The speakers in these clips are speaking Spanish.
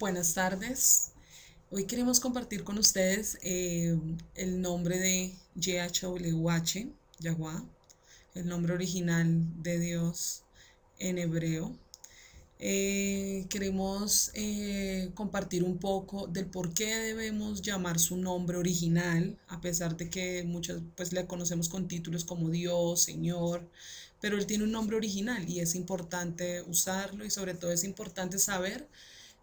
Buenas tardes. Hoy queremos compartir con ustedes el nombre de YHWH, Yahweh, el nombre original de Dios en hebreo. Queremos compartir un poco del por qué debemos llamar su nombre original, a pesar de que muchas pues le conocemos con títulos como Dios, Señor, pero él tiene un nombre original y es importante usarlo y sobre todo es importante saber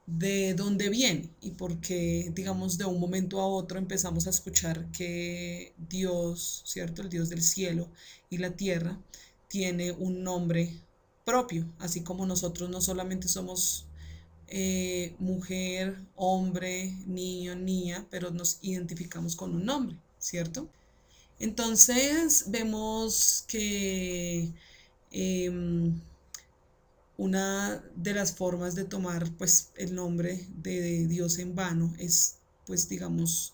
de dónde viene y por qué, digamos, de un momento a otro empezamos a escuchar que Dios, ¿cierto? El Dios del cielo y la tierra tiene un nombre propio, así como nosotros no solamente somos mujer, hombre, niño, niña, pero nos identificamos con un nombre, ¿cierto? Entonces vemos que eh, una de las formas de tomar pues el nombre de Dios en vano es pues digamos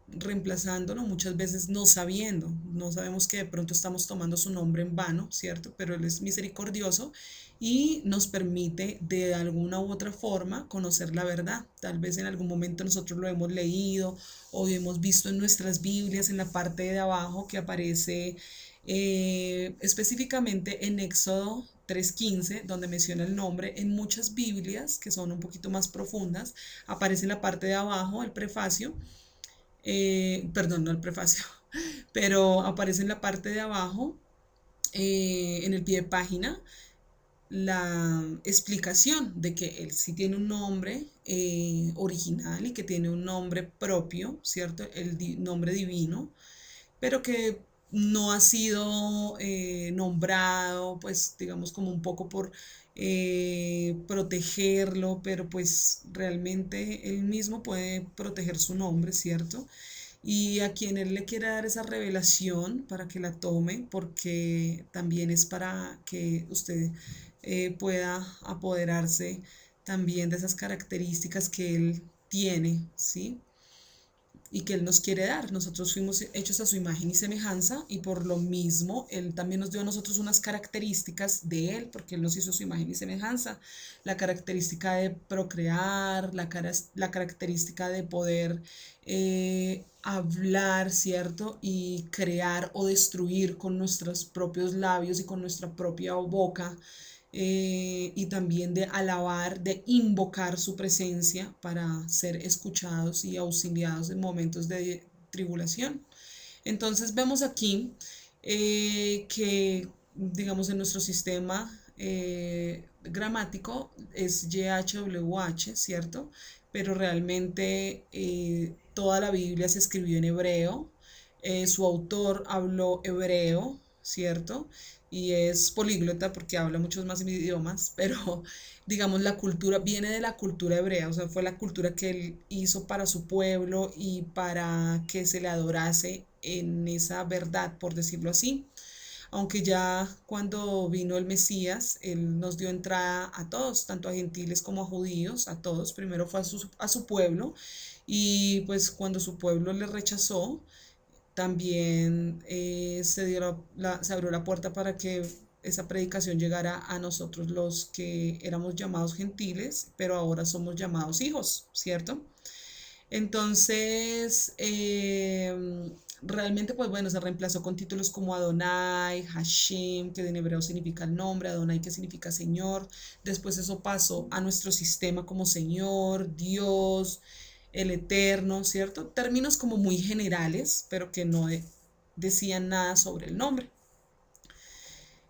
reemplazándolo muchas veces no sabiendo, no sabemos que de pronto estamos tomando su nombre en vano, ¿cierto? Pero Él es misericordioso y nos permite de alguna u otra forma conocer la verdad. Tal vez en algún momento nosotros lo hemos leído o hemos visto en nuestras Biblias en la parte de abajo que aparece específicamente en Éxodo 3:15, donde menciona el nombre. En muchas Biblias, que son un poquito más profundas, aparece en la parte de abajo el prefacio, perdón, no el prefacio, pero aparece en la parte de abajo, en el pie de página, la explicación de que él sí tiene un nombre original y que tiene un nombre propio, ¿cierto? El nombre divino, pero que no ha sido nombrado, pues digamos como un poco por protegerlo, pero pues realmente él mismo puede proteger su nombre, ¿cierto? Y a quien él le quiera dar esa revelación para que la tome, porque también es para que usted pueda apoderarse también de esas características que él tiene, ¿sí? Y que Él nos quiere dar. Nosotros fuimos hechos a su imagen y semejanza y por lo mismo Él también nos dio a nosotros unas características de Él, porque Él nos hizo a su imagen y semejanza. La característica de procrear, la característica de poder hablar, ¿cierto? Y crear o destruir con nuestros propios labios y con nuestra propia boca, y también de alabar, de invocar su presencia para ser escuchados y auxiliados en momentos de tribulación. Entonces vemos aquí que, digamos, en nuestro sistema gramático es YHWH, ¿cierto? Pero realmente toda la Biblia se escribió en hebreo, su autor habló hebreo, ¿cierto? Y es políglota porque habla muchos más idiomas, pero digamos la cultura viene de la cultura hebrea, o sea, fue la cultura que él hizo para su pueblo y para que se le adorase en esa verdad, por decirlo así. Aunque ya cuando vino el Mesías, Él nos dio entrada a todos, tanto a gentiles como a judíos, a todos. Primero fue a su pueblo y pues cuando su pueblo le rechazó, también se abrió la puerta para que esa predicación llegara a nosotros los que éramos llamados gentiles, pero ahora somos llamados hijos, ¿cierto? Entonces, realmente, pues bueno, se reemplazó con títulos como Adonai, Hashem, que en hebreo significa el nombre, Adonai, que significa Señor. Después eso pasó a nuestro sistema como Señor, Dios, el Eterno, ¿cierto? Términos como muy generales, pero que no decían nada sobre el nombre.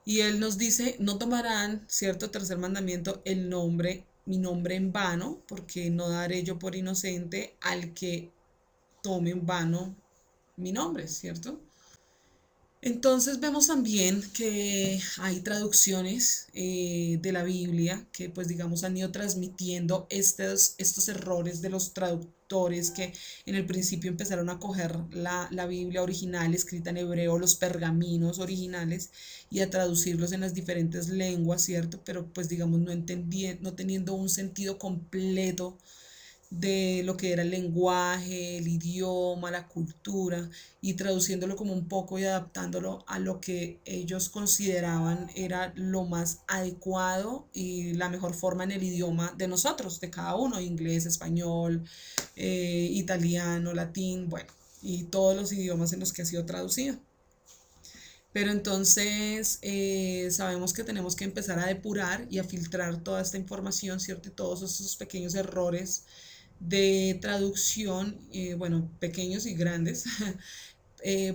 Y él nos dice, no tomarán, cierto, tercer mandamiento, el nombre, mi nombre en vano, porque no daré yo por inocente al que tome en vano mi nombre, ¿cierto? Entonces vemos también que hay traducciones de la Biblia que pues digamos han ido transmitiendo estos errores de los traductores que en el principio empezaron a coger la Biblia original escrita en hebreo, los pergaminos originales y a traducirlos en las diferentes lenguas, ¿cierto? Pero pues digamos no teniendo un sentido completo de lo que era el lenguaje, el idioma, la cultura, y traduciéndolo como un poco y adaptándolo a lo que ellos consideraban era lo más adecuado y la mejor forma en el idioma de nosotros, de cada uno, inglés, español, italiano, latín, bueno, y todos los idiomas en los que ha sido traducido. Pero entonces sabemos que tenemos que empezar a depurar y a filtrar toda esta información, ¿cierto? Y todos esos pequeños errores de traducción, bueno, pequeños y grandes,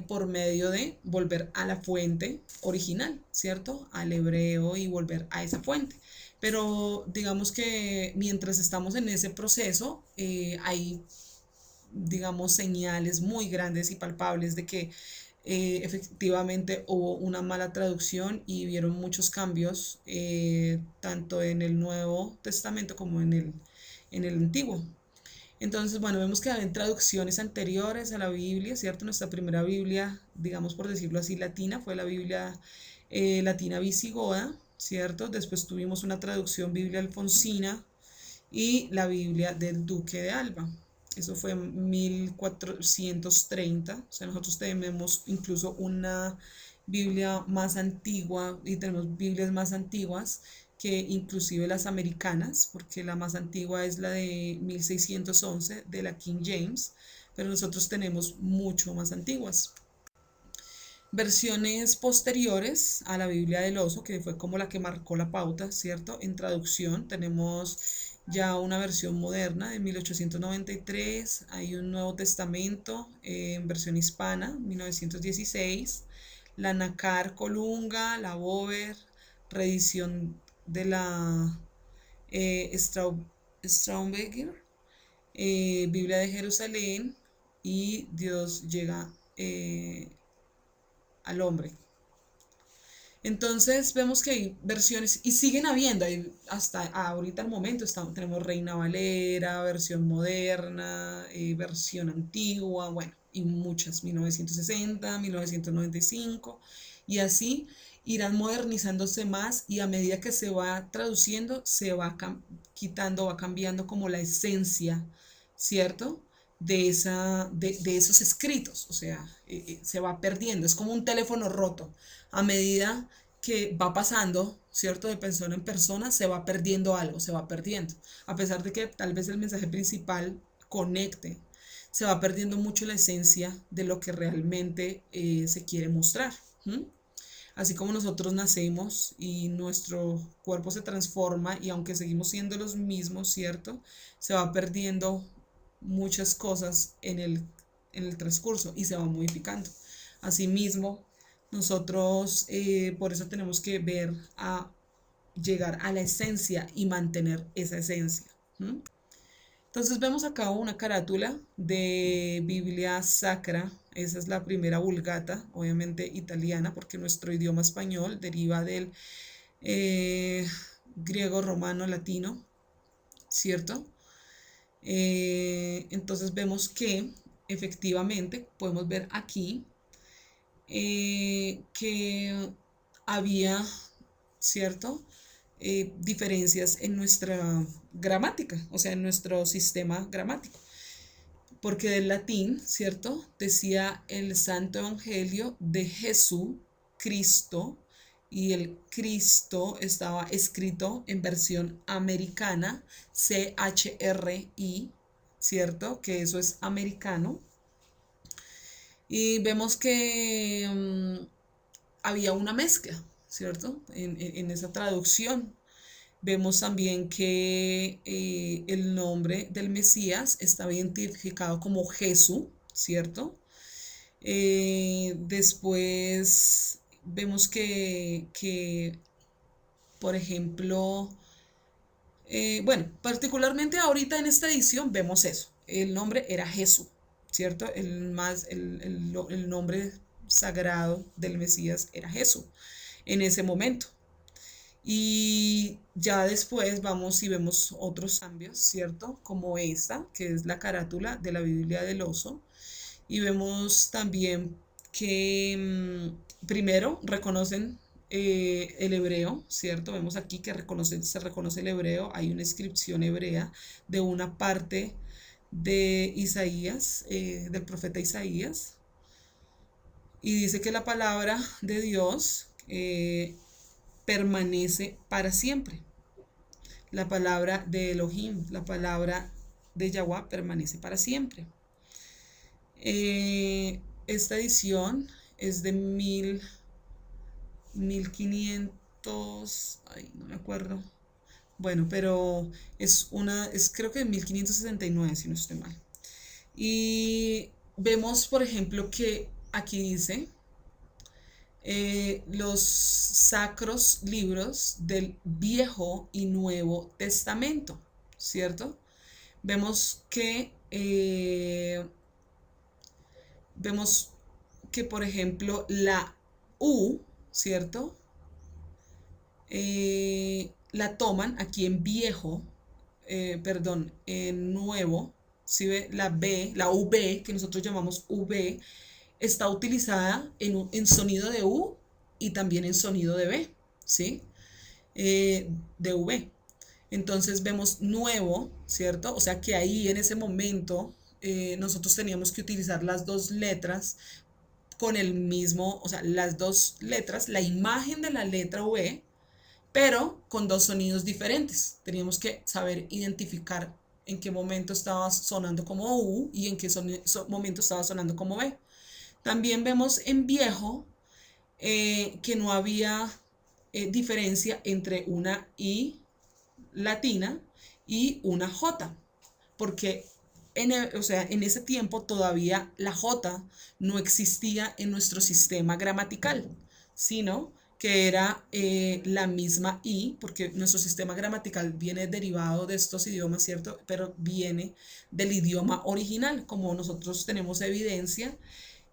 por medio de volver a la fuente original, ¿cierto? Al hebreo y volver a esa fuente. Pero digamos que mientras estamos en ese proceso, hay, digamos, señales muy grandes y palpables de que efectivamente hubo una mala traducción y vieron muchos cambios, tanto en el Nuevo Testamento como en el Antiguo. Entonces, bueno, vemos que hay traducciones anteriores a la Biblia, ¿cierto? Nuestra primera Biblia, digamos por decirlo así, latina, fue la Biblia latina visigoda, ¿cierto? Después tuvimos una traducción Biblia alfonsina y la Biblia del Duque de Alba. Eso fue en 1430. O sea, nosotros tenemos incluso una Biblia más antigua y tenemos Biblias más antiguas que inclusive las americanas, porque la más antigua es la de 1611 de la King James, pero nosotros tenemos mucho más antiguas. Versiones posteriores a la Biblia del Oso, que fue como la que marcó la pauta, ¿cierto? En traducción tenemos ya una versión moderna de 1893, hay un Nuevo Testamento en versión hispana, 1916, la Nacar Colunga, la Bover, reedición de la Straubinger, Biblia de Jerusalén y Dios llega al hombre. Entonces vemos que hay versiones y siguen habiendo, hay, hasta ahorita al momento tenemos Reina Valera, versión moderna, versión antigua, bueno, y muchas, 1960, 1995, y así irán modernizándose más y a medida que se va traduciendo, se va quitando, va cambiando como la esencia, ¿cierto? De esos escritos, o sea, se va perdiendo, es como un teléfono roto, a medida que va pasando, ¿cierto? De persona en persona, se va perdiendo algo, se va perdiendo, a pesar de que tal vez el mensaje principal conecte, se va perdiendo mucho la esencia de lo que realmente se quiere mostrar. ¿Mm? Así como nosotros nacemos y nuestro cuerpo se transforma y aunque seguimos siendo los mismos, ¿cierto? Se va perdiendo muchas cosas en el transcurso y se va modificando. Asimismo, nosotros por eso tenemos que ver a llegar a la esencia y mantener esa esencia. ¿Mm? Entonces vemos acá una carátula de Biblia Sacra. Esa es la primera vulgata, obviamente italiana, porque nuestro idioma español deriva del eh, griego, romano, latino, ¿cierto? Entonces vemos que efectivamente podemos ver aquí que había, ¿cierto? Diferencias en nuestra gramática, o sea, en nuestro sistema gramático. Porque del latín, ¿cierto? Decía el Santo Evangelio de Jesús, Cristo, y el Cristo estaba escrito en versión americana, CHRI, ¿cierto? Que eso es americano. Y vemos que había una mezcla, ¿cierto? En esa traducción. Vemos también que el nombre del Mesías estaba identificado como Jesús, ¿cierto? Después vemos por ejemplo, bueno, particularmente ahorita en esta edición vemos eso. El nombre era Jesús, ¿cierto? El nombre sagrado del Mesías era Jesús en ese momento. Y ya después vamos y vemos otros cambios, ¿cierto? Como esta, que es la carátula de la Biblia del Oso. Y vemos también que primero reconocen el hebreo, ¿cierto? Vemos aquí que se reconoce el hebreo, hay una inscripción hebrea de una parte de Isaías, del profeta Isaías, y dice que la palabra de Dios permanece para siempre. La palabra de Elohim, la palabra de Yahweh permanece para siempre. Esta edición es de 1500, ay, no me acuerdo. Bueno, pero es creo que de 1569, si no estoy mal. Y vemos, por ejemplo, que aquí dice los sacros libros del Viejo y Nuevo Testamento, ¿cierto? Vemos que, vemos que, por ejemplo, la U, ¿cierto? La toman aquí en viejo, perdón, en nuevo, ¿sí ve? La B, la V, que nosotros llamamos V, está utilizada en sonido de U y también en sonido de B, ¿sí? De V. Entonces vemos nuevo, ¿cierto? O sea que ahí en ese momento nosotros teníamos que utilizar las dos letras con el mismo, o sea, las dos letras, la imagen de la letra V, pero con dos sonidos diferentes. Teníamos que saber identificar en qué momento estaba sonando como U y en qué momento estaba sonando como B. También vemos en viejo que no había diferencia entre una I latina y una J, porque o sea, en ese tiempo todavía la J no existía en nuestro sistema gramatical, sino que era la misma I, porque nuestro sistema gramatical viene derivado de estos idiomas, ¿cierto? Pero viene del idioma original, como nosotros tenemos evidencia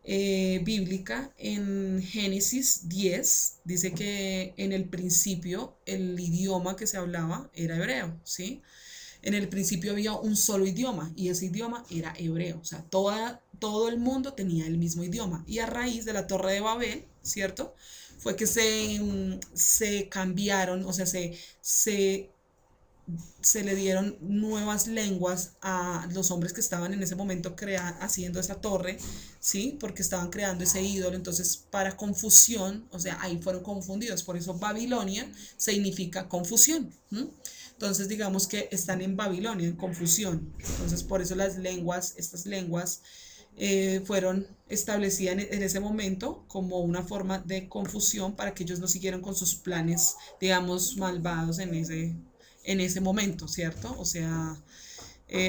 bíblica en Génesis 10, dice que en el principio el idioma que se hablaba era hebreo, ¿sí? En el principio había un solo idioma y ese idioma era hebreo, o sea, todo el mundo tenía el mismo idioma. Y a raíz de la Torre de Babel, ¿cierto? Fue que se cambiaron, o sea, se le dieron nuevas lenguas a los hombres que estaban en ese momento haciendo esa torre, ¿sí? Porque estaban creando ese ídolo, entonces para confusión, o sea, ahí fueron confundidos, por eso Babilonia significa confusión. Entonces digamos que están en Babilonia, en confusión, entonces por eso estas lenguas fueron establecidas en ese momento como una forma de confusión para que ellos no siguieran con sus planes, digamos, malvados en ese momento, ¿cierto? O sea,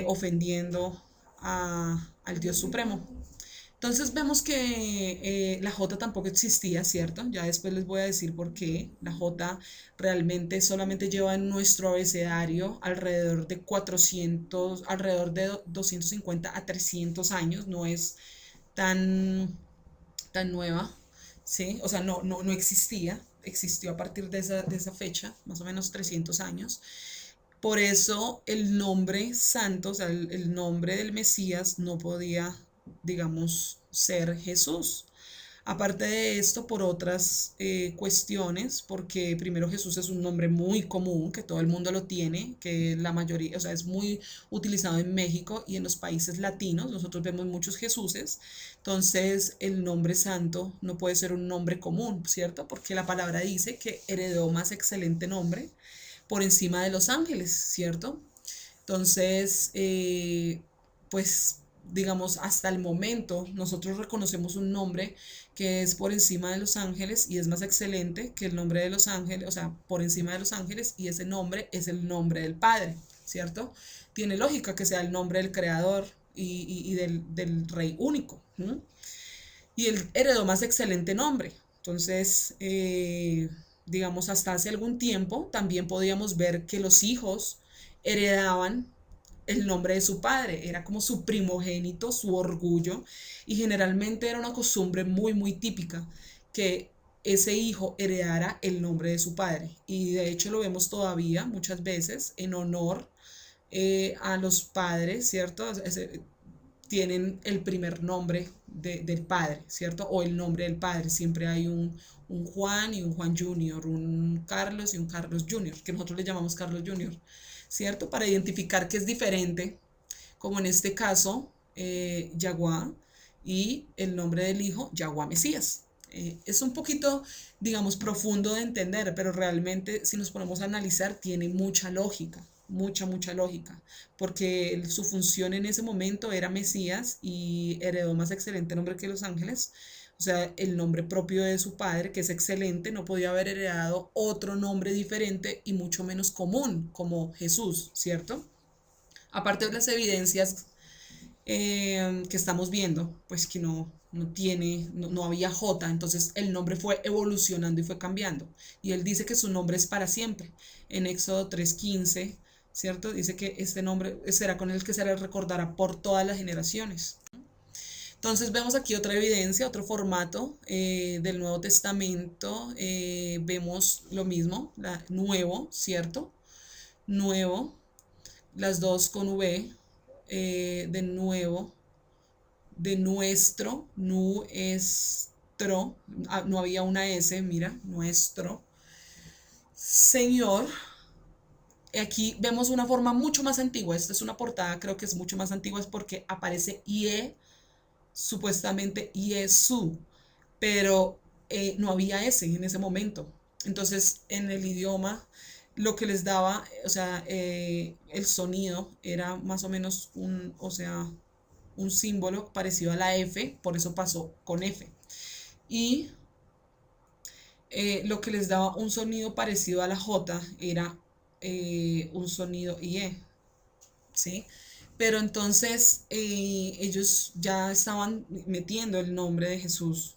ofendiendo al Dios Supremo. Entonces vemos que la J tampoco existía, ¿cierto? Ya después les voy a decir por qué. La J realmente solamente lleva en nuestro abecedario alrededor de 400, alrededor de 250 a 300 años, no es tan nueva, ¿sí? O sea, no existía, existió a partir de esa fecha, más o menos 300 años. Por eso el nombre santo, o sea, el nombre del Mesías no podía, digamos, ser Jesús. Aparte de esto, por otras cuestiones, porque primero Jesús es un nombre muy común, que todo el mundo lo tiene, que la mayoría, o sea, es muy utilizado en México y en los países latinos, nosotros vemos muchos Jesuses, entonces el nombre santo no puede ser un nombre común, ¿cierto? Porque la palabra dice que heredó más excelente nombre por encima de los ángeles, ¿cierto? Entonces, pues digamos, hasta el momento nosotros reconocemos un nombre que es por encima de los ángeles y es más excelente que el nombre de los ángeles, o sea, por encima de los ángeles, y ese nombre es el nombre del Padre, ¿cierto? Tiene lógica que sea el nombre del Creador y del Rey único. ¿Mm? Y él heredó más excelente nombre. Entonces, digamos, hasta hace algún tiempo también podíamos ver que los hijos heredaban el nombre de su padre, era como su primogénito, su orgullo, y generalmente era una costumbre muy, muy típica que ese hijo heredara el nombre de su padre. Y de hecho lo vemos todavía muchas veces en honor a los padres, ¿cierto? tienen el primer nombre del padre, ¿cierto? O el nombre del padre. Siempre hay un Juan y un Juan Junior, un Carlos y un Carlos Junior, que nosotros le llamamos Carlos Junior, ¿cierto? Para identificar que es diferente, como en este caso, Yaguá, y el nombre del hijo, Yaguá Mesías. Es un poquito, digamos, profundo de entender, pero realmente si nos ponemos a analizar, tiene mucha lógica, mucha lógica, porque su función en ese momento era Mesías y heredó más excelente nombre que los ángeles. O sea, el nombre propio de su padre, que es excelente, no podía haber heredado otro nombre diferente y mucho menos común, como Jesús, ¿cierto? Aparte de las evidencias que estamos viendo, pues que no había J, entonces el nombre fue evolucionando y fue cambiando. Y él dice que su nombre es para siempre. En Éxodo 3:15, ¿cierto? Dice que este nombre será con el que se le recordará por todas las generaciones. Entonces vemos aquí otra evidencia, otro formato del Nuevo Testamento. Vemos lo mismo, nuevo, ¿cierto? Nuevo, las dos con V, de nuevo, de nuestro, no había una S, mira, nuestro, Señor. Aquí vemos una forma mucho más antigua, esta es una portada, creo que es mucho más antigua, es porque aparece IE, supuestamente IESU, pero no había S en ese momento. Entonces, en el idioma, lo que les daba, o sea, el sonido era más o menos o sea, un símbolo parecido a la F, por eso pasó con F. Y lo que les daba un sonido parecido a la J era un sonido IE, ¿sí? Pero entonces ellos ya estaban metiendo el nombre de Jesús,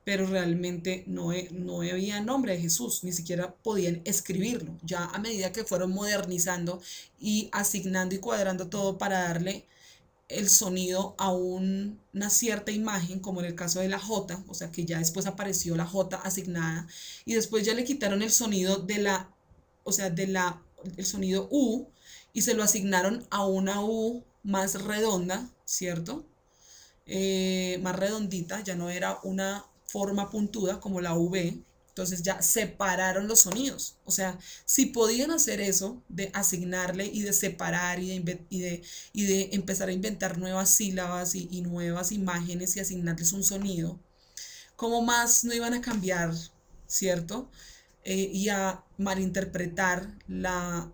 pero realmente no había nombre de Jesús, ni siquiera podían escribirlo. Ya a medida que fueron modernizando y asignando y cuadrando todo para darle el sonido a una cierta imagen, como en el caso de la J, o sea que ya después apareció la J asignada, y después ya le quitaron el sonido o sea, el sonido U, y se lo asignaron a una U más redonda, ¿cierto? Más redondita, ya no era una forma puntuda como la V, entonces ya separaron los sonidos. O sea, si podían hacer eso de asignarle y de separar y de empezar a inventar nuevas sílabas y nuevas imágenes y asignarles un sonido, ¿cómo más no iban a cambiar, cierto? Y a malinterpretar la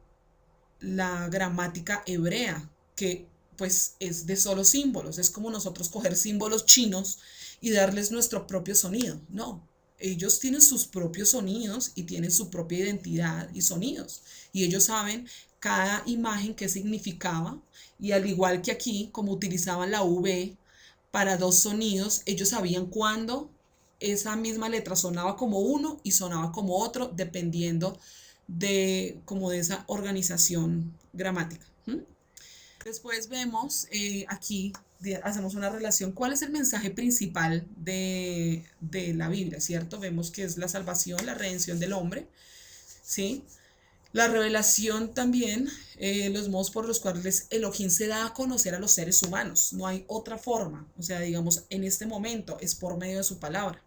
gramática hebrea, que pues es de solo símbolos. Es como nosotros coger símbolos chinos y darles nuestro propio sonido. No, ellos tienen sus propios sonidos y tienen su propia identidad y sonidos. Y ellos saben cada imagen qué significaba. Y al igual que aquí, como utilizaban la V para dos sonidos, ellos sabían cuándo esa misma letra sonaba como uno y sonaba como otro, dependiendo como de esa organización gramática. Después vemos aquí, hacemos una relación. ¿Cuál es el mensaje principal de la Biblia? ¿Cierto? Vemos que es la salvación, la redención del hombre, ¿sí? La revelación también, los modos por los cuales Elohim se da a conocer a los seres humanos. No hay otra forma. O sea, digamos, en este momento es por medio de su palabra.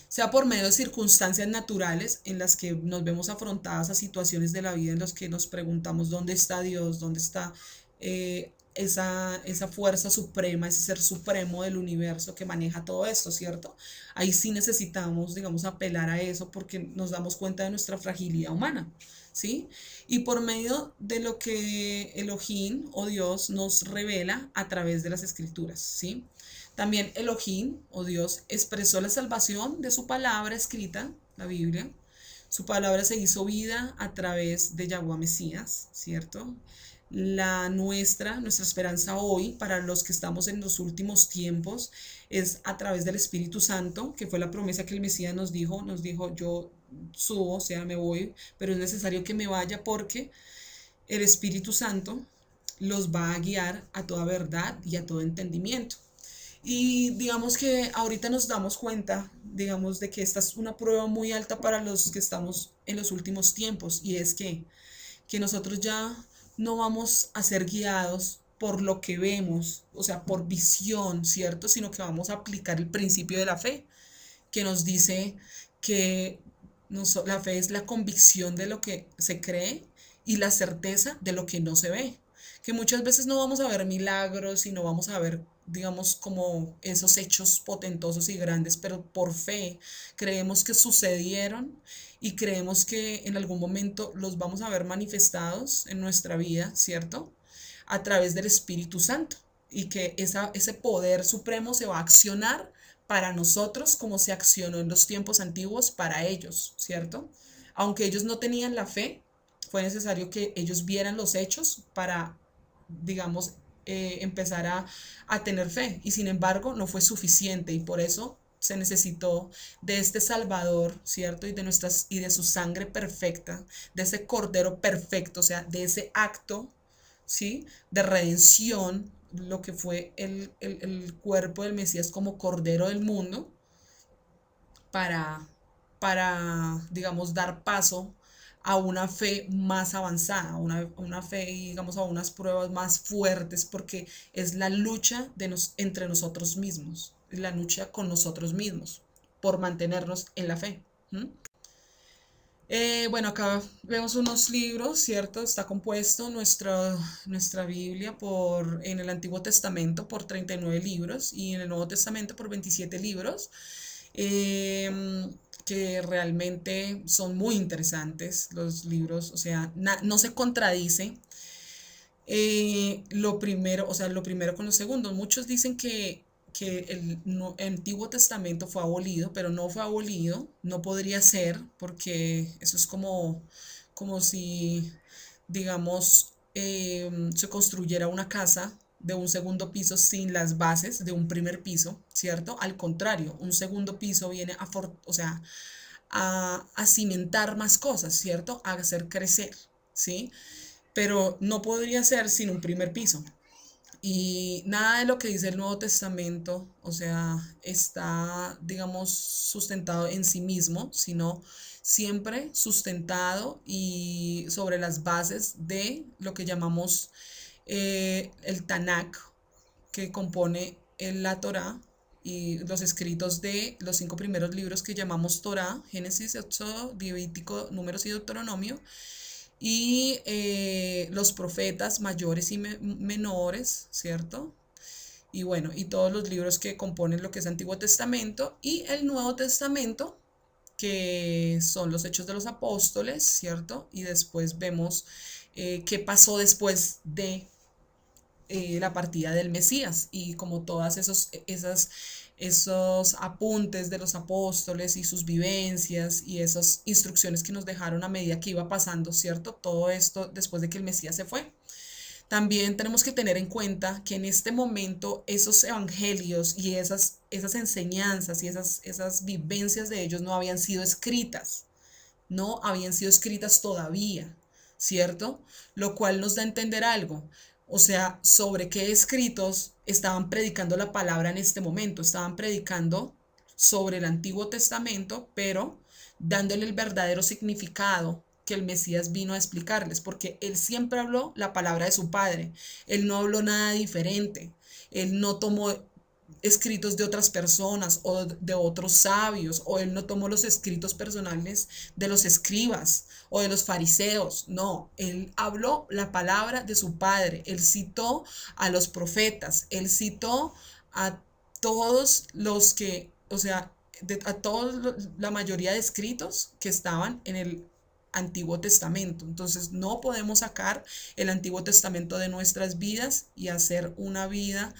Sea por medio de circunstancias naturales en las que nos vemos afrontadas a situaciones de la vida en las que nos preguntamos dónde está Dios, dónde está esa fuerza suprema, ese ser supremo del universo que maneja todo esto, ¿cierto? Ahí sí necesitamos, digamos, apelar a eso porque nos damos cuenta de nuestra fragilidad humana, ¿sí? Y por medio de lo que Elohim o Dios nos revela a través de las escrituras, ¿sí? También Elohim o Dios expresó la salvación de su palabra escrita, la Biblia. Su palabra se hizo vida a través de Yahuwah Mesías, ¿cierto? Nuestra esperanza hoy, para los que estamos en los últimos tiempos, es a través del Espíritu Santo, que fue la promesa que el Mesías nos dijo, yo subo, o sea, me voy, pero es necesario que me vaya porque el Espíritu Santo los va a guiar a toda verdad y a todo entendimiento. Y digamos que ahorita nos damos cuenta, digamos, de que esta es una prueba muy alta para los que estamos en los últimos tiempos, y es que nosotros ya no vamos a ser guiados por lo que vemos, o sea, por visión, ¿cierto? Sino que vamos a aplicar el principio de la fe, que nos dice que la fe es la convicción de lo que se cree y la certeza de lo que no se ve. Que muchas veces no vamos a ver milagros y no vamos a ver, digamos, como esos hechos potentosos y grandes, pero por fe creemos que sucedieron y creemos que en algún momento los vamos a ver manifestados en nuestra vida, ¿cierto? A través del Espíritu Santo y que ese poder supremo se va a accionar para nosotros como se accionó en los tiempos antiguos para ellos, ¿cierto? Aunque ellos no tenían la fe, fue necesario que ellos vieran los hechos para, digamos, empezar a tener fe. Y sin embargo, no fue suficiente y por eso se necesitó de este Salvador, ¿cierto? Y de su sangre perfecta, de ese Cordero perfecto, o sea, de ese acto, ¿sí? De redención, lo que fue el cuerpo del Mesías como Cordero del mundo, para, digamos, dar paso a una fe más avanzada, una fe, digamos, a unas pruebas más fuertes, porque es la lucha entre nosotros mismos, es la lucha con nosotros mismos, por mantenernos en la fe. ¿Mm? Bueno, acá vemos unos libros, ¿cierto? Está compuesto nuestra Biblia en el Antiguo Testamento por 39 libros y en el Nuevo Testamento por 27 libros, que realmente son muy interesantes los libros, o sea, no se contradice lo primero, o sea, lo primero con lo segundo. Muchos dicen que el Antiguo Testamento fue abolido, pero no fue abolido, no podría ser, porque eso es como si, digamos, se construyera una casa de un segundo piso sin las bases de un primer piso, ¿cierto? Al contrario, un segundo piso viene o sea, a cimentar más cosas, ¿cierto? A hacer crecer, ¿sí? Pero no podría ser sin un primer piso. Y nada de lo que dice el Nuevo Testamento, o sea, está, digamos, sustentado en sí mismo, sino siempre sustentado y sobre las bases de lo que llamamos el Tanakh, que compone la Torá y los escritos de los 5 primeros libros que llamamos Torá: Génesis, Éxodo, Levítico, Números y Deuteronomio, y los profetas mayores y menores, ¿cierto? Y bueno, y todos los libros que componen lo que es Antiguo Testamento y el Nuevo Testamento, que son los Hechos de los Apóstoles, ¿cierto? Y después vemos qué pasó después de la partida del Mesías y como todas esos apuntes de los apóstoles y sus vivencias y esas instrucciones que nos dejaron a medida que iba pasando, ¿cierto? Todo esto después de que el Mesías se fue. También tenemos que tener en cuenta que en este momento esos evangelios y esas enseñanzas y esas vivencias de ellos no habían sido escritas, no habían sido escritas todavía, ¿cierto? Lo cual nos da a entender algo. O sea, sobre qué escritos estaban predicando la palabra en este momento. Estaban predicando sobre el Antiguo Testamento, pero dándole el verdadero significado que el Mesías vino a explicarles, porque él siempre habló la palabra de su Padre. Él no habló nada diferente. Él no tomó escritos de otras personas o de otros sabios, o él no tomó los escritos personales de los escribas o de los fariseos. No, él habló la palabra de su Padre. Él citó a los profetas, él citó a todos los que, o sea, a todos, la mayoría de escritos que estaban en el Antiguo Testamento. Entonces no podemos sacar el Antiguo Testamento de nuestras vidas y hacer una vida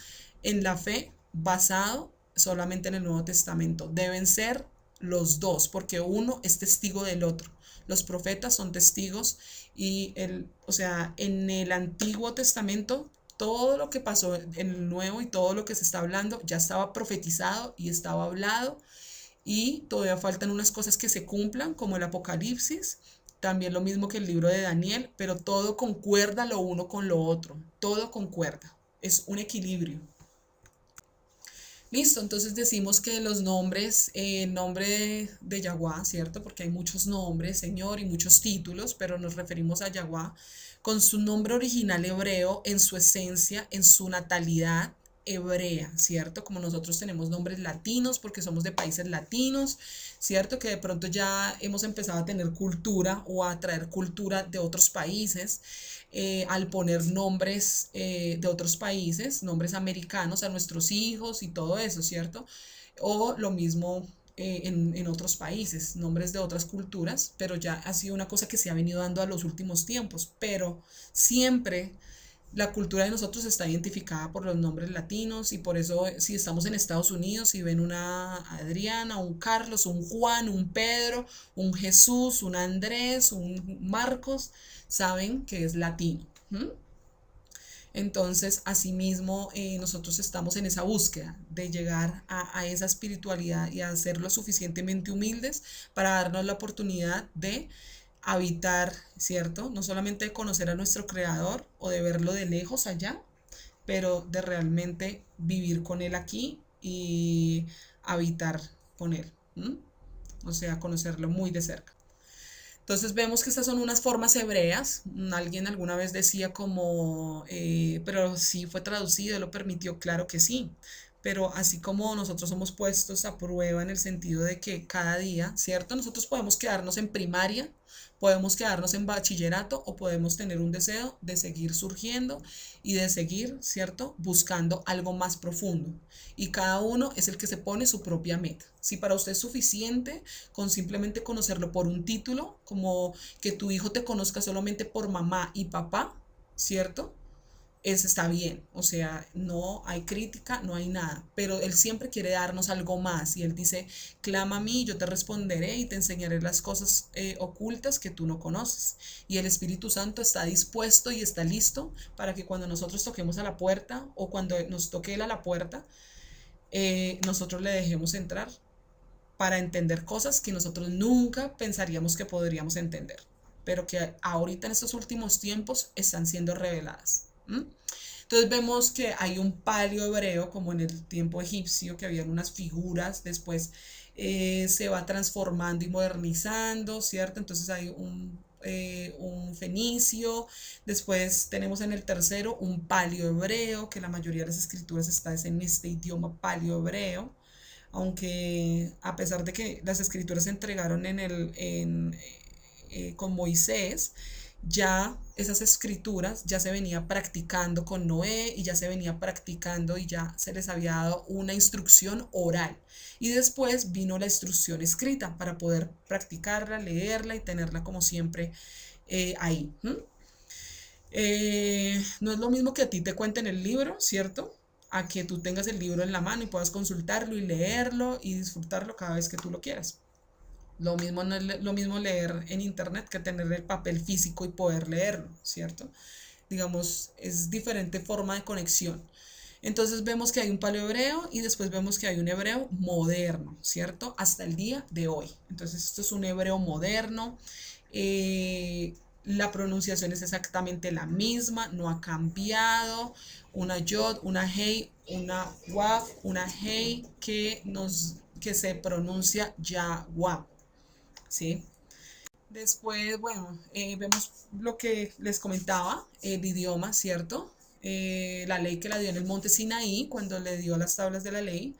en la fe basado solamente en el Nuevo Testamento. Deben ser los dos, porque uno es testigo del otro. Los profetas son testigos y o sea, en el Antiguo Testamento todo lo que pasó en el Nuevo y todo lo que se está hablando ya estaba profetizado y estaba hablado, y todavía faltan unas cosas que se cumplan, como el Apocalipsis, también lo mismo que el libro de Daniel, pero todo concuerda lo uno con lo otro, todo concuerda, es un equilibrio. Listo, entonces decimos que los nombres, el nombre de Yaguá, ¿cierto? Porque hay muchos nombres, Señor, y muchos títulos, pero nos referimos a Yaguá con su nombre original hebreo, en su esencia, en su natalidad hebrea, ¿cierto? Como nosotros tenemos nombres latinos porque somos de países latinos, ¿cierto? Que de pronto ya hemos empezado a tener cultura o a traer cultura de otros países al poner nombres de otros países, nombres americanos a nuestros hijos y todo eso, ¿cierto? O lo mismo en otros países, nombres de otras culturas, pero ya ha sido una cosa que se ha venido dando a los últimos tiempos, pero siempre la cultura de nosotros está identificada por los nombres latinos y por eso si estamos en Estados Unidos y ven una Adriana, un Carlos, un Juan, un Pedro, un Jesús, un Andrés, un Marcos, saben que es latino. ¿Mm? Entonces, asimismo, nosotros estamos en esa búsqueda de llegar a esa espiritualidad y a ser lo suficientemente humildes para darnos la oportunidad de habitar, ¿cierto? No solamente de conocer a nuestro creador o de verlo de lejos allá, pero de realmente vivir con él aquí y habitar con él. ¿M? O sea, conocerlo muy de cerca. Entonces vemos que estas son unas formas hebreas. Alguien alguna vez decía como, pero sí fue traducido, lo permitió, claro que sí. Pero así como nosotros somos puestos a prueba en el sentido de que cada día, ¿cierto? Nosotros podemos quedarnos en primaria, podemos quedarnos en bachillerato o podemos tener un deseo de seguir surgiendo y de seguir, ¿cierto? Buscando algo más profundo. Y cada uno es el que se pone su propia meta. Si para usted es suficiente con simplemente conocerlo por un título, como que tu hijo te conozca solamente por mamá y papá, ¿cierto? Eso está bien, o sea, no hay crítica, no hay nada, pero Él siempre quiere darnos algo más y Él dice, clama a mí, yo te responderé y te enseñaré las cosas ocultas que tú no conoces. Y el Espíritu Santo está dispuesto y está listo para que cuando nosotros toquemos a la puerta o cuando nos toque Él a la puerta, nosotros le dejemos entrar para entender cosas que nosotros nunca pensaríamos que podríamos entender, pero que ahorita en estos últimos tiempos están siendo reveladas. ¿Mm? Entonces vemos que hay un palio hebreo, como en el tiempo egipcio, que habían unas figuras, después se va transformando y modernizando, ¿cierto? Entonces hay un fenicio, después tenemos en el tercero un palio hebreo, que la mayoría de las escrituras está en este idioma palio hebreo, aunque a pesar de que las escrituras se entregaron con Moisés, ya esas escrituras ya se venía practicando con Noé y ya se venía practicando y ya se les había dado una instrucción oral. Y después vino la instrucción escrita para poder practicarla, leerla y tenerla como siempre ahí. ¿Mm? No es lo mismo que a ti te cuenten el libro, ¿cierto? A que tú tengas el libro en la mano y puedas consultarlo y leerlo y disfrutarlo cada vez que tú lo quieras. Lo mismo no es lo mismo leer en internet que tener el papel físico y poder leerlo, ¿cierto? Digamos, es diferente forma de conexión. Entonces vemos que hay un paleo hebreo y después vemos que hay un hebreo moderno, ¿cierto? Hasta el día de hoy. Entonces esto es un hebreo moderno. La pronunciación es exactamente la misma, no ha cambiado. Una yod, una hey, una waf, una hey que se pronuncia Yahweh, ¿sí? Después, bueno, vemos lo que les comentaba, el idioma, ¿cierto? La ley que la dio en el monte Sinaí, cuando le dio las tablas de la ley.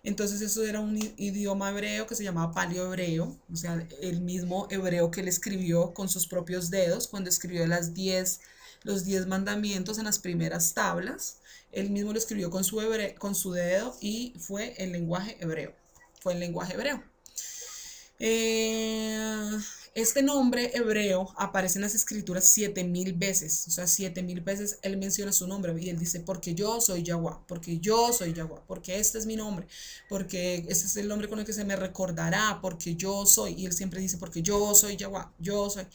Entonces eso era un idioma hebreo que se llamaba paleo-hebreo, o sea, el mismo hebreo que él escribió con sus propios dedos cuando escribió los 10 mandamientos en las primeras tablas. Él mismo lo escribió con su dedo y fue el lenguaje hebreo. Fue el lenguaje hebreo. Eh, este nombre hebreo aparece en las escrituras 7000 veces, o sea, 7000 veces él menciona su nombre y él dice, porque yo soy Yahweh, porque yo soy Yahweh, porque este es mi nombre, porque este es el nombre con el que se me recordará, porque yo soy, y él siempre dice, porque yo soy Yahweh, yo soy.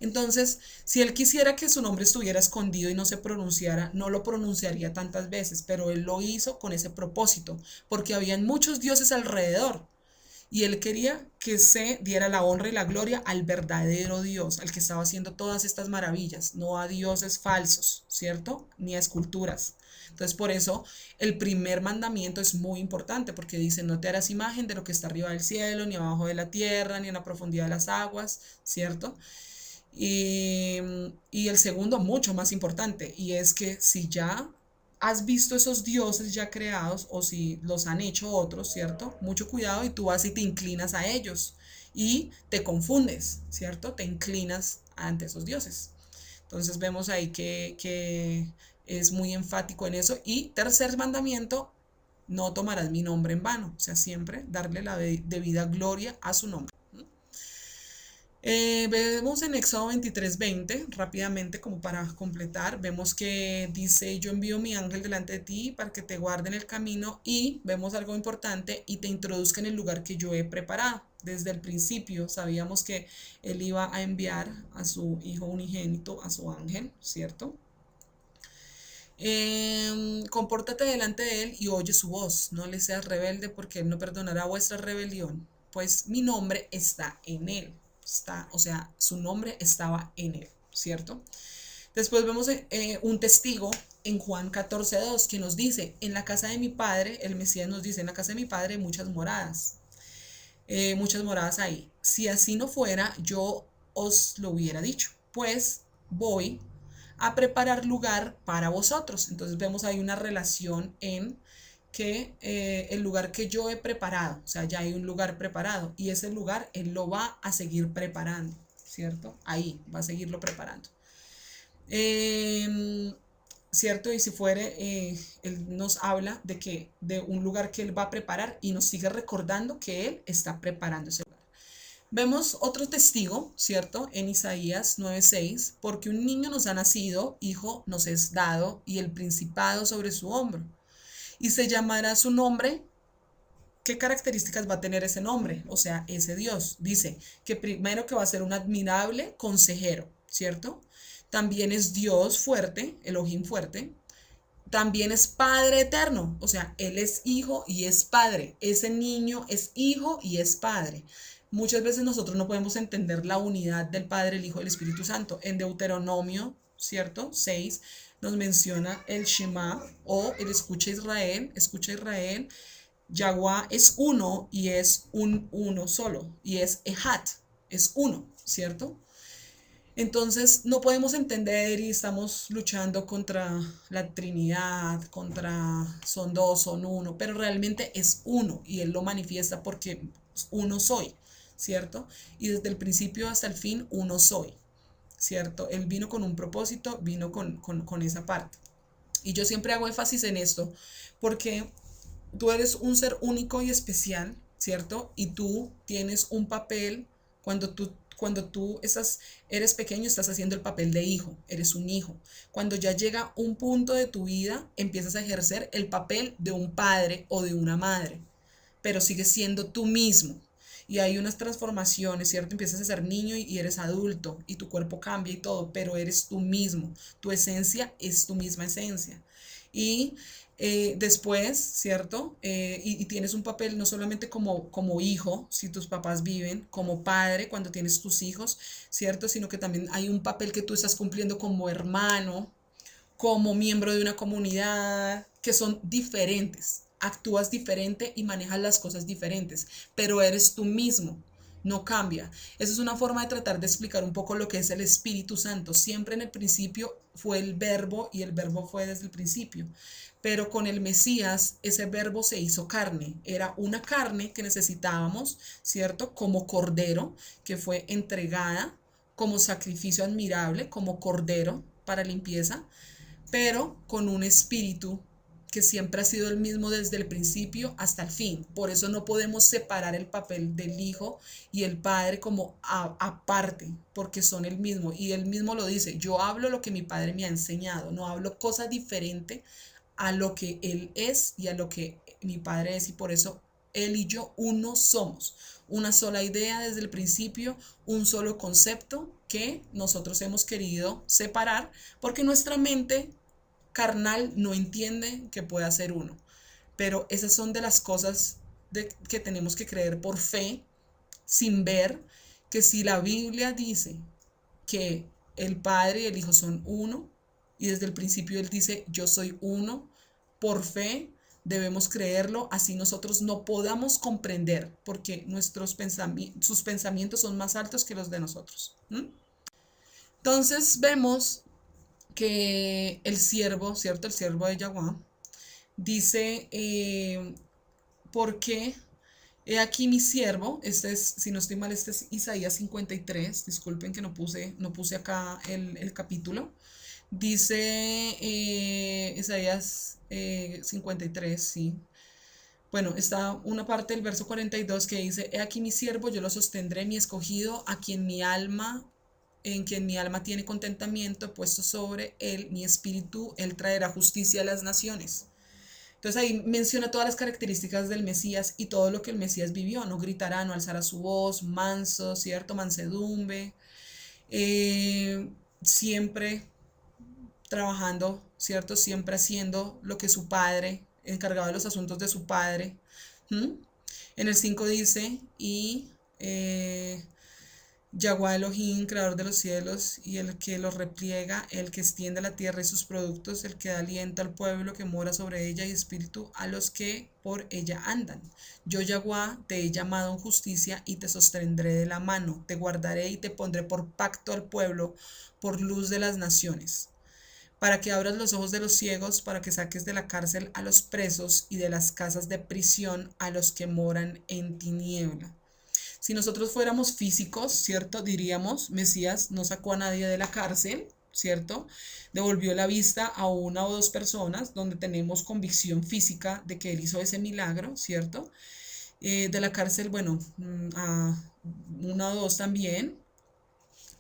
Entonces, si él quisiera que su nombre estuviera escondido y no se pronunciara, no lo pronunciaría tantas veces, pero él lo hizo con ese propósito, porque habían muchos dioses alrededor Y él quería que se diera la honra y la gloria al verdadero Dios, al que estaba haciendo todas estas maravillas, no a dioses falsos, ¿cierto? Ni a esculturas. Entonces, por eso el primer mandamiento es muy importante, porque dice, no te harás imagen de lo que está arriba del cielo, ni abajo de la tierra, ni en la profundidad de las aguas, ¿cierto? Y, y el segundo, mucho más importante, y es que si ya has visto esos dioses ya creados o si los han hecho otros, ¿cierto? Mucho cuidado y tú vas y te inclinas a ellos y te confundes, ¿cierto? Te inclinas ante esos dioses. Entonces vemos ahí que es muy enfático en eso. Y tercer mandamiento, no tomarás mi nombre en vano, o sea, siempre darle la debida gloria a su nombre. Vemos en Éxodo 23:20, rápidamente como para completar, vemos que dice, yo envío mi ángel delante de ti para que te guarde en el camino y vemos algo importante y te introduzca en el lugar que yo he preparado. Desde el principio sabíamos que él iba a enviar a su hijo unigénito, a su ángel, ¿cierto? Compórtate delante de él y oye su voz, no le seas rebelde porque él no perdonará vuestra rebelión, pues mi nombre está en él. Está, o sea, su nombre estaba en él, ¿cierto? Después vemos un testigo en Juan 14:2 que nos dice, en la casa de mi padre, el Mesías nos dice, en la casa de mi padre hay muchas moradas ahí. Si así no fuera, yo os lo hubiera dicho, pues voy a preparar lugar para vosotros. Entonces vemos ahí una relación en que el lugar que yo he preparado, o sea, ya hay un lugar preparado y ese lugar Él lo va a seguir preparando, ¿cierto? Ahí va a seguirlo preparando. ¿Cierto? Y si fuere, Él nos habla de que de un lugar que Él va a preparar y nos sigue recordando que Él está preparando ese lugar. Vemos otro testigo, ¿cierto? En Isaías 9:6, porque un niño nos ha nacido, hijo nos es dado, y el principado sobre su hombro. Y se llamará su nombre. ¿Qué características va a tener ese nombre? O sea, ese Dios. Dice que primero que va a ser un admirable consejero, ¿cierto? También es Dios fuerte, Elohim fuerte. También es Padre eterno, o sea, Él es hijo y es padre. Ese niño es hijo y es padre. Muchas veces nosotros no podemos entender la unidad del Padre, el Hijo y el Espíritu Santo. En Deuteronomio, ¿cierto? 6 nos menciona el Shema o el escucha Israel. Yahweh es uno y es un uno solo y es Ehat, es uno, ¿cierto? Entonces no podemos entender y estamos luchando contra la Trinidad, contra son dos, son uno, pero realmente es uno y Él lo manifiesta porque uno soy, ¿cierto? Y desde el principio hasta el fin uno soy, ¿cierto? Él vino con un propósito, vino con esa parte. Y yo siempre hago énfasis en esto porque tú eres un ser único y especial, ¿cierto? Y tú tienes un papel cuando tú eres pequeño, estás haciendo el papel de hijo, eres un hijo. Cuando ya llega un punto de tu vida, empiezas a ejercer el papel de un padre o de una madre, pero sigues siendo tú mismo. Y hay unas transformaciones, ¿cierto? Empiezas a ser niño y eres adulto y tu cuerpo cambia y todo, pero eres tú mismo. Tu esencia es tu misma esencia. Y después, ¿cierto? Y tienes un papel no solamente como hijo, si tus papás viven, como padre cuando tienes tus hijos, ¿cierto? Sino que también hay un papel que tú estás cumpliendo como hermano, como miembro de una comunidad, que son diferentes. Actúas diferente y manejas las cosas diferentes, pero eres tú mismo, no cambia. Esa es una forma de tratar de explicar un poco lo que es el Espíritu Santo. Siempre en el principio fue el verbo y el verbo fue desde el principio. Pero con el Mesías ese verbo se hizo carne. Era una carne que necesitábamos, ¿cierto? Como cordero, que fue entregada como sacrificio admirable, como cordero para limpieza, pero con un espíritu que siempre ha sido el mismo desde el principio hasta el fin. Por eso no podemos separar el papel del Hijo y el Padre como aparte, porque son el mismo. Y él mismo lo dice, yo hablo lo que mi Padre me ha enseñado, no hablo cosa diferente a lo que Él es y a lo que mi Padre es. Y por eso Él y yo uno somos, una sola idea desde el principio, un solo concepto que nosotros hemos querido separar porque nuestra mente carnal no entiende que pueda ser uno. Pero esas son de las cosas que tenemos que creer por fe, sin ver, que si la Biblia dice que el Padre y el Hijo son uno, y desde el principio Él dice, yo soy uno, por fe debemos creerlo, así nosotros no podamos comprender, porque sus pensamientos son más altos que los de nosotros. Entonces vemos que el siervo, ¿cierto? El siervo de Yahweh, dice, ¿por qué? He aquí mi siervo, este es, si no estoy mal, este es Isaías 53, disculpen que no puse acá el capítulo. Dice Isaías 53, sí. Bueno, está una parte del verso 42 que dice, he aquí mi siervo, yo lo sostendré, mi escogido, en quien mi alma tiene contentamiento, he puesto sobre él mi espíritu, él traerá justicia a las naciones. Entonces ahí menciona todas las características del Mesías y todo lo que el Mesías vivió. No gritará, no alzará su voz, manso, ¿cierto? Mansedumbre, siempre trabajando, ¿cierto? Siempre haciendo lo que su padre, encargado de los asuntos de su padre. En el 5 dice, y Yahweh Elohim, creador de los cielos, y el que los repliega, el que extiende la tierra y sus productos, el que da aliento al pueblo que mora sobre ella y espíritu a los que por ella andan. Yo, Yahweh, te he llamado en justicia y te sostendré de la mano, te guardaré y te pondré por pacto al pueblo, por luz de las naciones, para que abras los ojos de los ciegos, para que saques de la cárcel a los presos y de las casas de prisión a los que moran en tiniebla. Si nosotros fuéramos físicos, ¿cierto? Diríamos, Mesías no sacó a nadie de la cárcel, ¿cierto? Devolvió la vista a una o dos personas donde tenemos convicción física de que él hizo ese milagro, ¿cierto? De la cárcel, bueno, a una o dos también,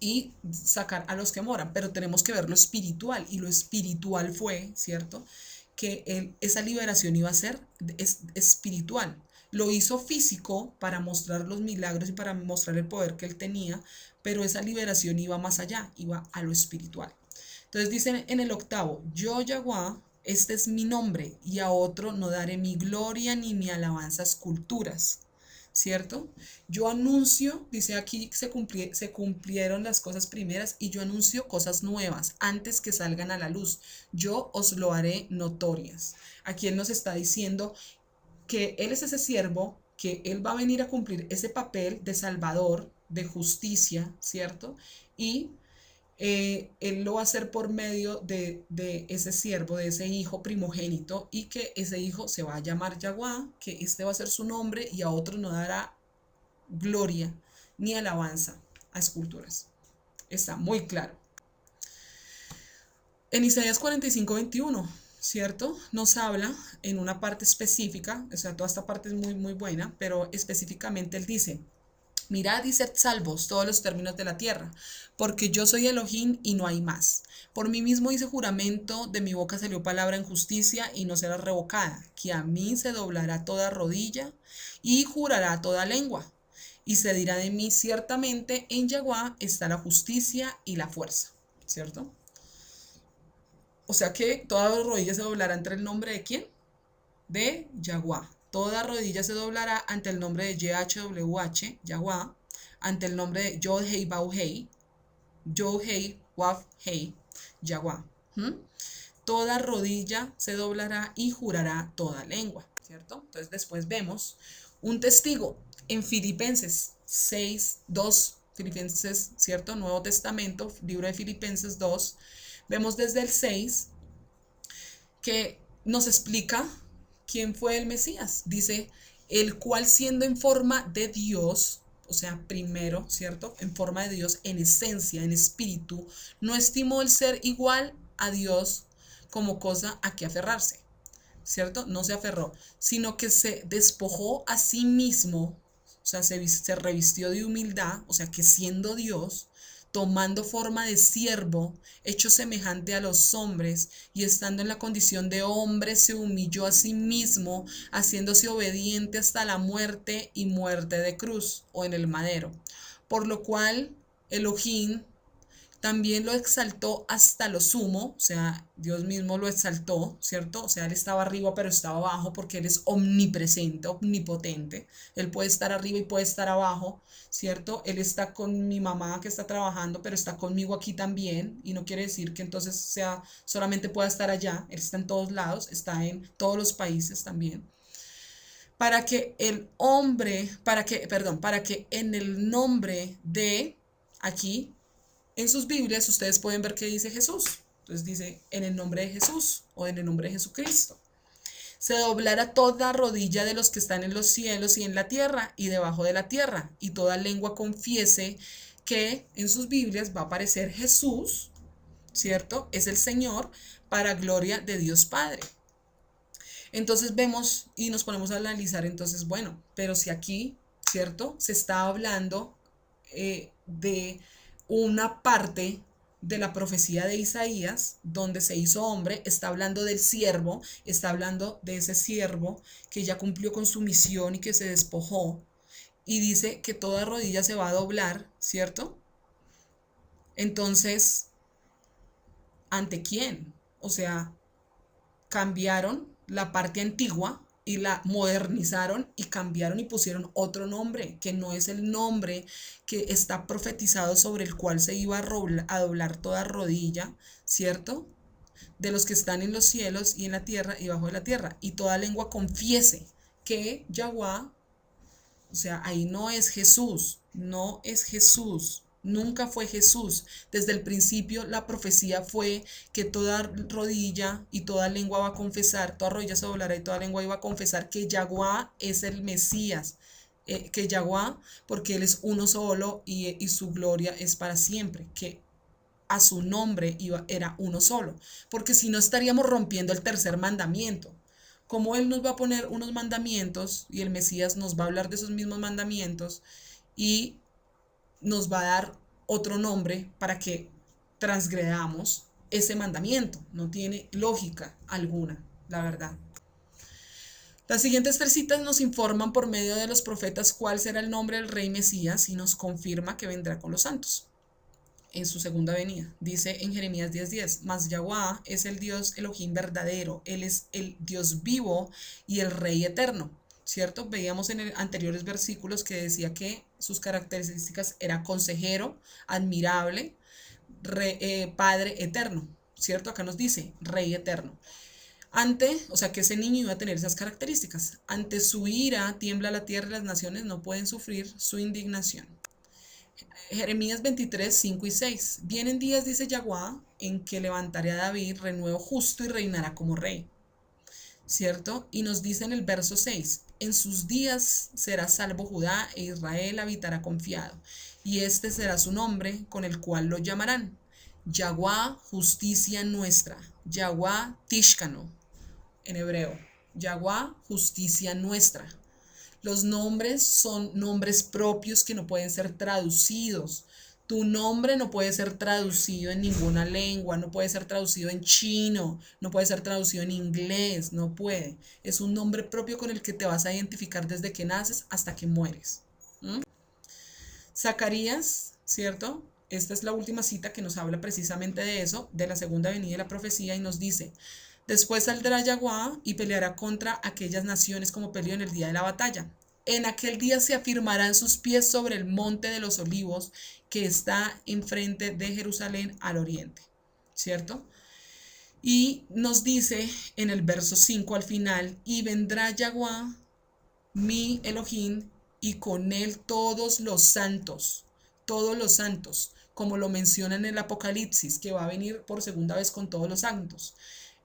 y sacar a los que moran, pero tenemos que ver lo espiritual, y lo espiritual fue, ¿cierto? Que esa liberación iba a ser espiritual. Lo hizo físico para mostrar los milagros y para mostrar el poder que él tenía, pero esa liberación iba más allá, iba a lo espiritual. Entonces dicen en el 8, yo Yahweh, este es mi nombre, y a otro no daré mi gloria ni mi alabanza a esculturas. ¿Cierto? Yo anuncio, dice aquí, se cumplieron las cosas primeras y yo anuncio cosas nuevas antes que salgan a la luz. Yo os lo haré notorias. Aquí él nos está diciendo que él es ese siervo, que él va a venir a cumplir ese papel de salvador, de justicia, ¿cierto? Y él lo va a hacer por medio de ese siervo, de ese hijo primogénito, y que ese hijo se va a llamar Yahweh, que este va a ser su nombre, y a otro no dará gloria ni alabanza a esculturas. Está muy claro. En Isaías 45:21, ¿cierto? Nos habla en una parte específica, o sea, toda esta parte es muy, muy buena, pero específicamente él dice, mirad y sed salvos todos los términos de la tierra, porque yo soy Elohim y no hay más. Por mí mismo hice juramento, de mi boca salió palabra en justicia y no será revocada, que a mí se doblará toda rodilla y jurará toda lengua. Y se dirá de mí, ciertamente en Yahweh está la justicia y la fuerza, ¿cierto? O sea que toda rodilla se doblará ante el nombre de ¿quién? De Yahweh. Toda rodilla se doblará ante el nombre de YHWH, Yahweh, ante el nombre de Yod Hei Bau Hei, Yod Hei Waf Hei, Yahweh. Toda rodilla se doblará y jurará toda lengua, ¿cierto? Entonces después vemos un testigo en Filipenses 6:2, Filipenses, ¿cierto? Nuevo Testamento, libro de Filipenses 2. Vemos desde el 6 que nos explica quién fue el Mesías. Dice, el cual siendo en forma de Dios, o sea, primero, ¿cierto? En forma de Dios, en esencia, en espíritu, no estimó el ser igual a Dios como cosa a que aferrarse, ¿cierto? No se aferró, sino que se despojó a sí mismo, o sea, se revistió de humildad, o sea, que siendo Dios, tomando forma de siervo, hecho semejante a los hombres, y estando en la condición de hombre, se humilló a sí mismo, haciéndose obediente hasta la muerte y muerte de cruz, o en el madero. Por lo cual Elohim También lo exaltó hasta lo sumo, o sea, Dios mismo lo exaltó, ¿cierto? O sea, Él estaba arriba, pero estaba abajo porque Él es omnipresente, omnipotente. Él puede estar arriba y puede estar abajo, ¿cierto? Él está con mi mamá que está trabajando, pero está conmigo aquí también. Y no quiere decir que entonces sea solamente pueda estar allá. Él está en todos lados, está en todos los países también. Para que el hombre, para que en el nombre de aquí en sus Biblias ustedes pueden ver que dice Jesús. Entonces dice en el nombre de Jesús o en el nombre de Jesucristo. Se doblará toda rodilla de los que están en los cielos y en la tierra y debajo de la tierra, y toda lengua confiese que en sus Biblias va a aparecer Jesús, ¿cierto? Es el Señor para gloria de Dios Padre. Entonces vemos y nos ponemos a analizar, entonces, bueno, pero si aquí, ¿cierto? Se está hablando de una parte de la profecía de Isaías, donde se hizo hombre, está hablando del siervo, está hablando de ese siervo que ya cumplió con su misión y que se despojó, y dice que toda rodilla se va a doblar, ¿cierto? Entonces, ¿ante quién? O sea, cambiaron la parte antigua y la modernizaron y cambiaron y pusieron otro nombre, que no es el nombre que está profetizado sobre el cual se iba a doblar toda rodilla, ¿cierto? De los que están en los cielos y en la tierra y bajo de la tierra, y toda lengua confiese que Yahweh, o sea, ahí no es Jesús, no es Jesús, nunca fue Jesús. Desde el principio la profecía fue que toda rodilla y toda lengua va a confesar, toda rodilla se doblará y toda lengua iba a confesar que Yahweh es el Mesías, que Yahweh, porque Él es uno solo y su gloria es para siempre, que a su nombre era uno solo, porque si no estaríamos rompiendo el tercer mandamiento. Como Él nos va a poner unos mandamientos y el Mesías nos va a hablar de esos mismos mandamientos y nos va a dar otro nombre para que transgredamos ese mandamiento. No tiene lógica alguna, la verdad. Las siguientes tres citas nos informan por medio de los profetas cuál será el nombre del rey Mesías y nos confirma que vendrá con los santos en su segunda venida. Dice en Jeremías 10:10, mas Yahweh es el Dios Elohim verdadero, Él es el Dios vivo y el Rey eterno, ¿cierto? Veíamos en anteriores versículos que decía que sus características era consejero, admirable, Padre eterno, ¿cierto? Acá nos dice Rey eterno. O sea, que ese niño iba a tener esas características. Ante su ira tiembla la tierra y las naciones no pueden sufrir su indignación. Jeremías 23, 5 y 6. Vienen días, dice Yahweh, en que levantaré a David renuevo justo y reinará como rey. ¿Cierto? Y nos dice en el verso 6, en sus días será salvo Judá e Israel habitará confiado. Y este será su nombre con el cual lo llamarán. Yahweh, justicia nuestra. Yahweh, Tishkano, en hebreo. Yahweh, justicia nuestra. Los nombres son nombres propios que no pueden ser traducidos. Tu nombre no puede ser traducido en ninguna lengua, no puede ser traducido en chino, no puede ser traducido en inglés, no puede. Es un nombre propio con el que te vas a identificar desde que naces hasta que mueres. Zacarías, ¿cierto? Esta es la última cita que nos habla precisamente de eso, de la segunda venida de la profecía, y nos dice: después saldrá Yahweh y peleará contra aquellas naciones como peleó en el día de la batalla. En aquel día se afirmarán sus pies sobre el monte de los olivos que está enfrente de Jerusalén al oriente, ¿cierto? Y nos dice en el verso 5 al final, y vendrá Yahweh, mi Elohim, y con él todos los santos, como lo menciona en el Apocalipsis, que va a venir por segunda vez con todos los santos.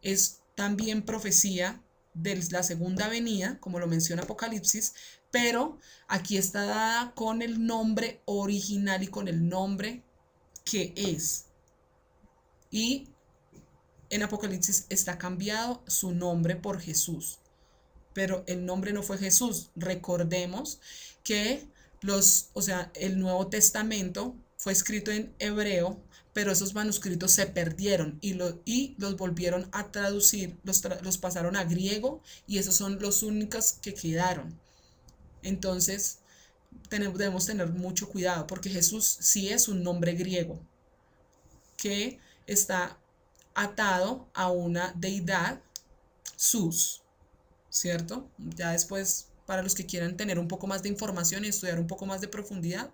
Es también profecía de la segunda venida, como lo menciona Apocalipsis, pero aquí está dada con el nombre original y con el nombre que es. Y en Apocalipsis está cambiado su nombre por Jesús, pero el nombre no fue Jesús. Recordemos que el Nuevo Testamento fue escrito en hebreo, pero esos manuscritos se perdieron y los volvieron a traducir, los pasaron a griego y esos son los únicos que quedaron. Entonces debemos tener mucho cuidado porque Jesús sí es un nombre griego, que está atado a una deidad, sus, ¿cierto? Ya después, para los que quieran tener un poco más de información y estudiar un poco más de profundidad,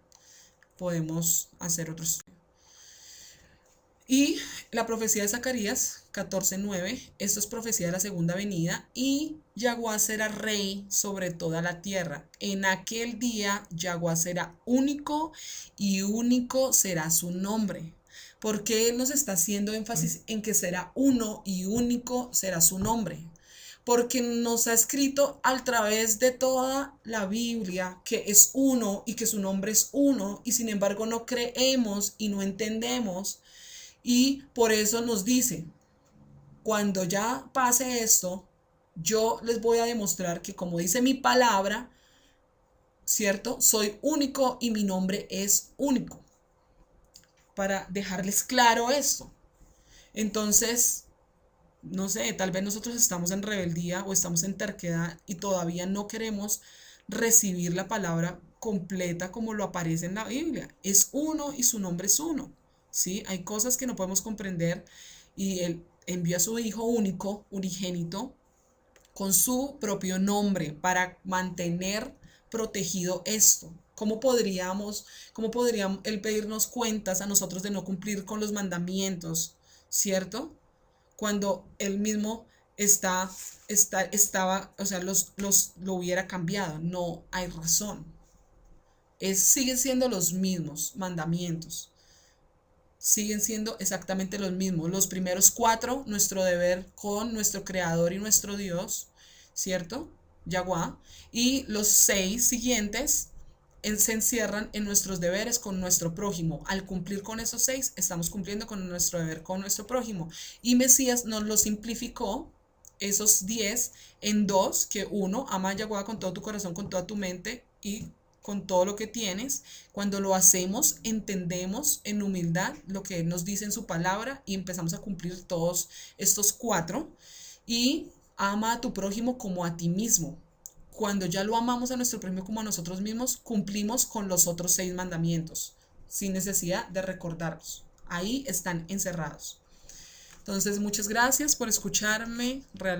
podemos hacer otro estudio. Y la profecía de Zacarías 14:9, esto es profecía de la segunda venida, y Yaguá será rey sobre toda la tierra. En aquel día Yaguá será único y único será su nombre. ¿Por qué él nos está haciendo énfasis en que será uno y único será su nombre? Porque nos ha escrito a través de toda la Biblia que es uno y que su nombre es uno, y sin embargo no creemos y no entendemos, y por eso nos dice, cuando ya pase esto, yo les voy a demostrar que como dice mi palabra, ¿cierto? Soy único y mi nombre es único. Para dejarles claro esto. Entonces, no sé, tal vez nosotros estamos en rebeldía o estamos en terquedad y todavía no queremos recibir la palabra completa como lo aparece en la Biblia. Es uno y su nombre es uno. ¿Sí? Hay cosas que no podemos comprender y Él envió a su Hijo único, unigénito, con su propio nombre para mantener protegido esto. Cómo podría Él pedirnos cuentas a nosotros de no cumplir con los mandamientos, ¿cierto? Cuando Él mismo estaba, o sea, lo hubiera cambiado. No hay razón. Siguen siendo los mismos mandamientos, siguen siendo exactamente los mismos. Los primeros 4, nuestro deber con nuestro Creador y nuestro Dios, ¿cierto? Yaguá. Y los 6 siguientes se encierran en nuestros deberes con nuestro prójimo. Al cumplir con esos 6, estamos cumpliendo con nuestro deber con nuestro prójimo. Y Mesías nos lo simplificó, esos 10, en 2, que 1, ama a Yaguá con todo tu corazón, con toda tu mente y con todo lo que tienes. Cuando lo hacemos, entendemos en humildad lo que Él nos dice en su palabra y empezamos a cumplir todos estos 4. Y ama a tu prójimo como a ti mismo. Cuando ya lo amamos a nuestro prójimo como a nosotros mismos, cumplimos con los otros 6 mandamientos, sin necesidad de recordarlos. Ahí están encerrados. Entonces, muchas gracias por escucharme. Realmente